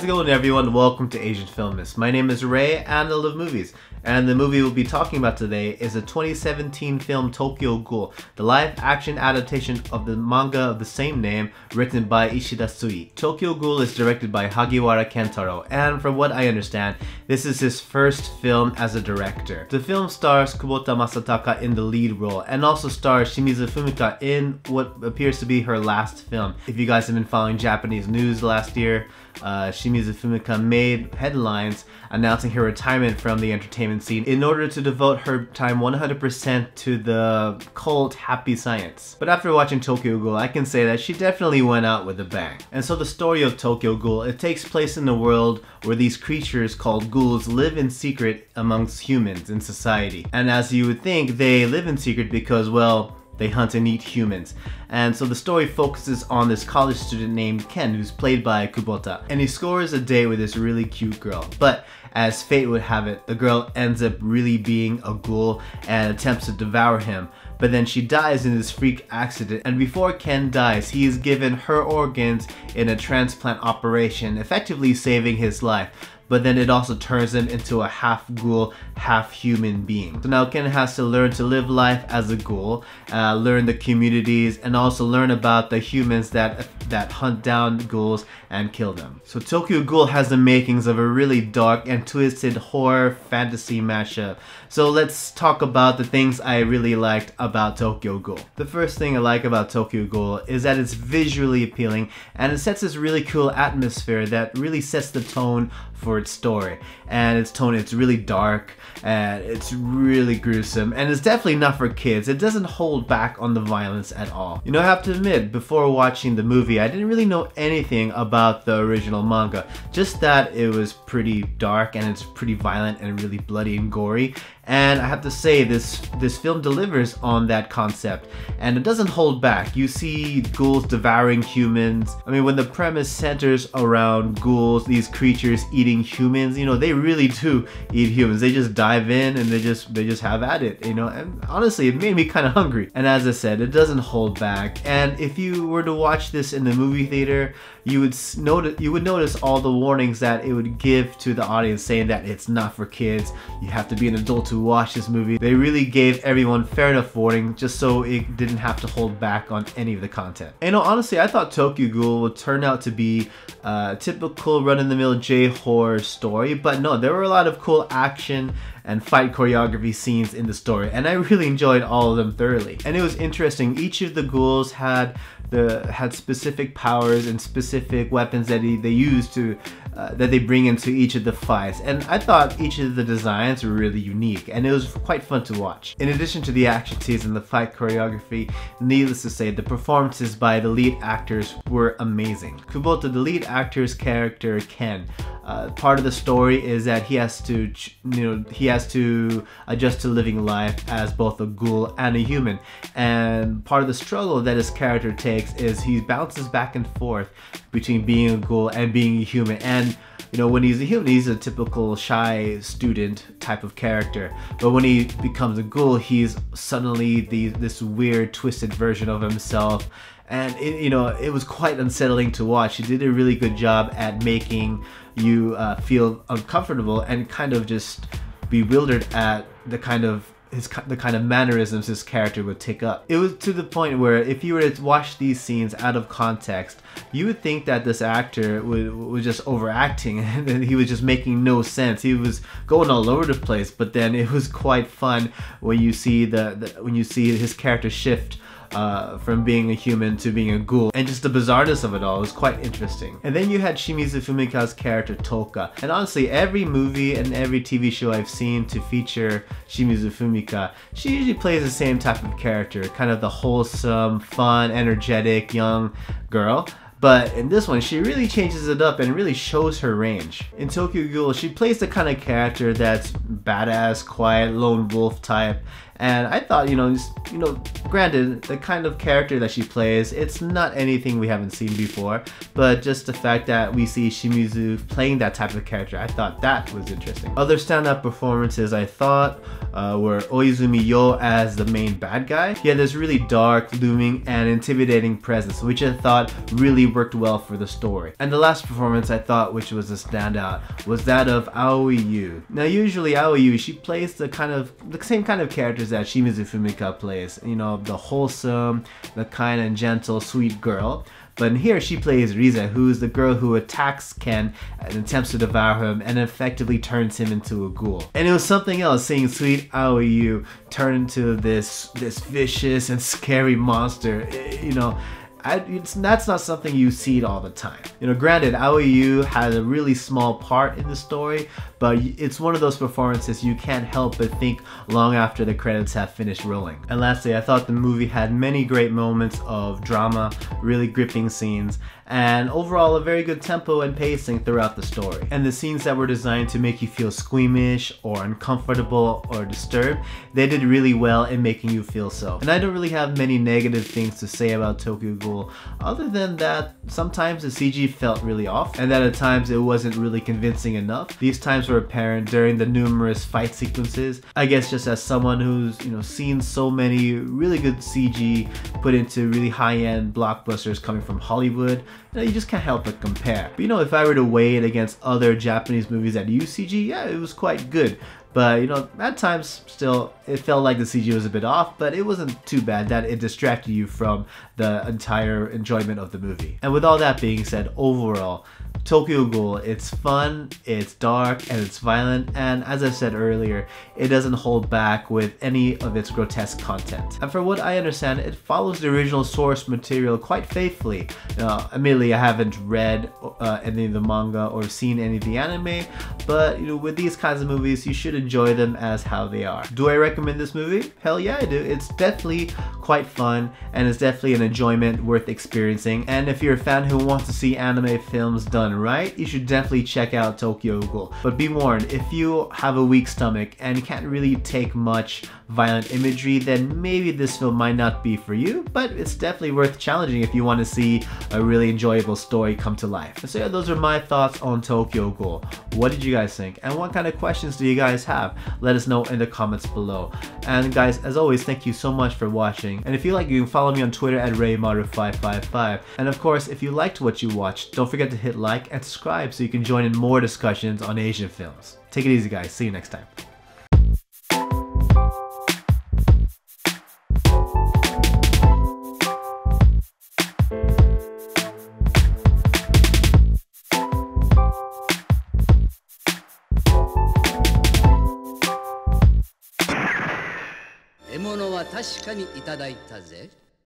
How's it going, everyone? Welcome to Asian Filmist. My name is Ray and I love movies. And the movie we'll be talking about today is a 2017 film Tokyo Ghoul, the live-action adaptation of the manga of the same name written by Ishida Sui. Tokyo Ghoul is directed by Hagiwara Kentaro, and from what I understand, this is his first film as a director. The film stars Kubota Masataka in the lead role, and also stars Shimizu Fumika in what appears to be her last film. If you guys have been following Japanese news last year, Shimizu Fumika made headlines announcing her retirement from the entertainment scene in order to devote her time 100% to the cult Happy Science. But after watching Tokyo Ghoul, I can say that she definitely went out with a bang. And so the story of Tokyo Ghoul, it takes place in a world where these creatures called ghouls live in secret amongst humans in society. And as you would think, they live in secret because, well, they hunt and eat humans. And so the story focuses on this college student named Ken, who's played by Kubota. And he scores a date with this really cute girl. But as fate would have it, the girl ends up really being a ghoul and attempts to devour him. But then she dies in this freak accident, and before Ken dies, he is given her organs in a transplant operation, effectively saving his life. But then it also turns him into a half-ghoul, half-human being. So now Ken has to learn to live life as a ghoul, learn the communities, and also learn about the humans that hunt down ghouls and kill them. So Tokyo Ghoul has the makings of a really dark and twisted horror fantasy mashup. So let's talk about the things I really liked about Tokyo Ghoul. The first thing I like about Tokyo Ghoul is that it's visually appealing, and it sets this really cool atmosphere that really sets the tone for its story. And it's really dark and it's really gruesome, and it's definitely not for kids. It doesn't hold back on the violence at all. You know, I have to admit, before watching the movie, I didn't really know anything about the original manga, just that it was pretty dark and it's pretty violent and really bloody and gory. And I have to say, this film delivers on that concept, and it doesn't hold back. You see ghouls devouring humans. I mean, when the premise centers around ghouls, these creatures eating humans, you know, they really do eat humans. They just dive in and they just have at it, you know. And honestly, it made me kind of hungry. And as I said, it doesn't hold back. And if you were to watch this in the movie theater, you would notice all the warnings that it would give to the audience, saying that it's not for kids. You have to be an adult to watch this movie. They really gave everyone fair enough warning, just so it didn't have to hold back on any of the content. And you know, honestly, I thought Tokyo Ghoul would turn out to be a typical run-of-the-mill J-horror story, but no, there were a lot of cool action and fight choreography scenes in the story, and I really enjoyed all of them thoroughly. And it was interesting, each of the ghouls had specific powers and specific weapons that they use to that they bring into each of the fights, and I thought each of the designs were really unique, and it was quite fun to watch. In addition to the action scenes and the fight choreography, needless to say, the performances by the lead actors were amazing. Kubota, the lead actor's character Ken, part of the story is that he has to adjust to living life as both a ghoul and a human, and part of the struggle that his character takes is he bounces back and forth between being a ghoul and being a human. And you know, when he's a human, he's a typical shy student type of character, but when he becomes a ghoul, he's suddenly this weird twisted version of himself. And it was quite unsettling to watch. He did a really good job at making you feel uncomfortable and kind of just bewildered at the kind of mannerisms his character would take up. It was to the point where if you were to watch these scenes out of context, you would think that this actor was just overacting and he was just making no sense. He was going all over the place, but then it was quite fun when you see his character shift from being a human to being a ghoul, and just the bizarreness of it all was quite interesting. And then you had Shimizu Fumika's character Toka, and honestly, every movie and every TV show I've seen to feature Shimizu Fumika, she usually plays the same type of character, kind of the wholesome, fun, energetic young girl. But in this one, she really changes it up and really shows her range. In Tokyo Ghoul, she plays the kind of character that's badass, quiet, lone wolf type, And I thought, granted, the kind of character that she plays, it's not anything we haven't seen before, but just the fact that we see Shimizu playing that type of character, I thought that was interesting. Other standout performances I thought were Oizumi Yo as the main bad guy. He had this really dark, looming, and intimidating presence, which I thought really worked well for the story. And the last performance I thought, which was a standout, was that of Aoi Yu. Now usually Aoi Yu, she plays the same kind of characters that Shimizu Fumika plays. The wholesome, the kind and gentle, sweet girl. But in here, she plays Rize, who's the girl who attacks Ken and attempts to devour him and effectively turns him into a ghoul. And it was something else seeing sweet Aoi Yu turn into this vicious and scary monster. That's not something you see all the time. Granted, Aoi Yu had a really small part in the story, but it's one of those performances you can't help but think long after the credits have finished rolling. And lastly, I thought the movie had many great moments of drama, really gripping scenes, and overall a very good tempo and pacing throughout the story. And the scenes that were designed to make you feel squeamish or uncomfortable or disturbed, they did really well in making you feel so. And I don't really have many negative things to say about Tokyo Ghoul, other than that sometimes the CG felt really off, and that at times it wasn't really convincing enough. These times were apparent during the numerous fight sequences. I guess just as someone who's seen so many really good CG put into really high-end blockbusters coming from Hollywood, you just can't help but compare. But if I were to weigh it against other Japanese movies that use CG, yeah, it was quite good. But at times still it felt like the CG was a bit off, but it wasn't too bad that it distracted you from the entire enjoyment of the movie. And with all that being said, overall, Tokyo Ghoul, it's fun, it's dark, and it's violent, and as I said earlier, it doesn't hold back with any of its grotesque content. And for what I understand, it follows the original source material quite faithfully. Admittedly, I haven't read any of the manga or seen any of the anime, but with these kinds of movies, you should enjoy them as how they are. Do I recommend this movie? Hell yeah, I do. It's definitely quite fun, and it's definitely an enjoyment worth experiencing. And if you're a fan who wants to see anime films done right, you should definitely check out Tokyo Ghoul. But be warned, if you have a weak stomach and you can't really take much violent imagery, then maybe this film might not be for you, but it's definitely worth challenging if you want to see a really enjoyable story come to life. So yeah, those are my thoughts on Tokyo Ghoul. What did you guys think? And what kind of questions do you guys have? Let us know in the comments below. And guys, as always, thank you so much for watching. And if you like, you can follow me on Twitter at RayMaru555. And of course, if you liked what you watched, don't forget to hit like and subscribe so you can join in more discussions on Asian films. Take it easy, guys. See you next time. 獲物は確かにいただいたぜ。